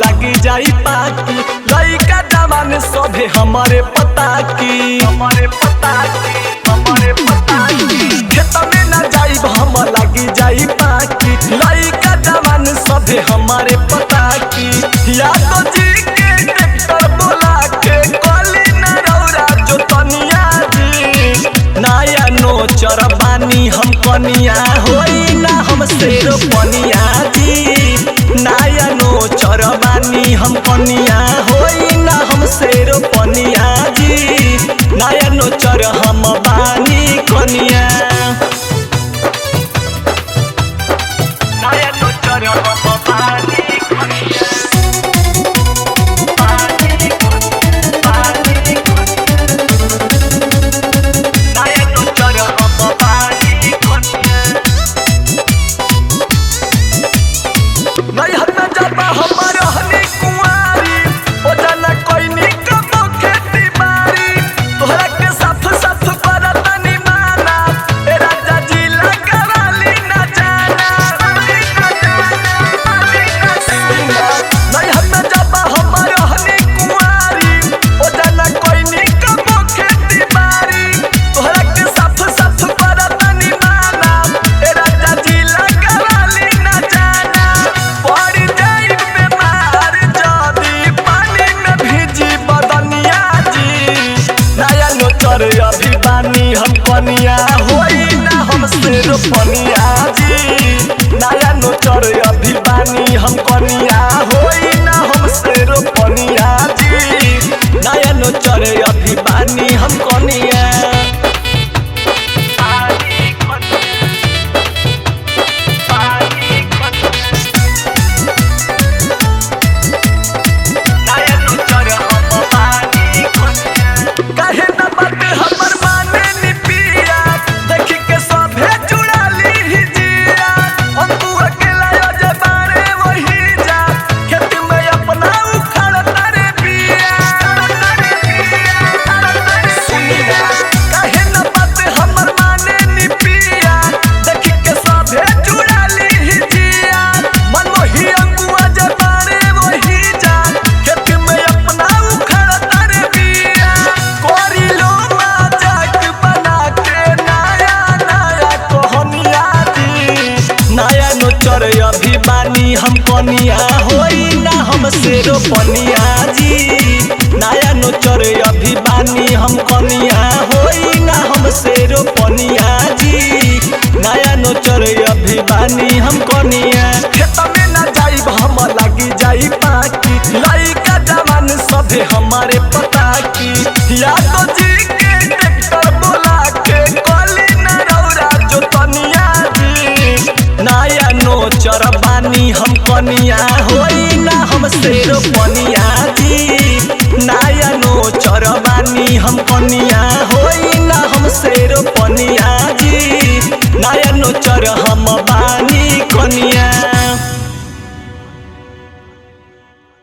लगी जाई पाकी। लइका जवान सभे हमारे पता की खेत में न जाई हम लगी जाई पाकी। लइका जवान सभे हमारे पता की यादव जी के ट्रैक्टर बोला के कली न रौरा जो तनिया जी। नया नोचर बानी हम कनिया होई ना हम शेर पनिया जी। नया नोचर बानी हम कनिया होई ना हम शेर पनिया जी। नया नोचर हम बानी कनिया। नया नोचर हम बानी कनिया। अभी बानी हम कनिया होई ना हम शेर पनिया जी। नया नोचर अभी बानी हम कनिया होई ना हम शेर पनिया जी। नया नोचर अभी बानी हम कनिया। अभी बानी हम कनिया होई ना हम शेर पनिया जी। नया नोचर अभी बानी हम कनिया होई ना हम शेर पनिया जी। नया नोचर अभी बानी हम कनिया। खेत में न जाई हम लगी जाई पाकी। लइका जवान सभे हमारे पता की यादव जी के ट्रैक्टर बोला के कली न रौरा जो तनिया जी। नया नोचर बानी हम कनिया होई ना हम शेर पनिया जी। नया नोचर बानी हम कनिया होई ना हम शेर पनिया जी। नया नोचर हम बानी कनिया।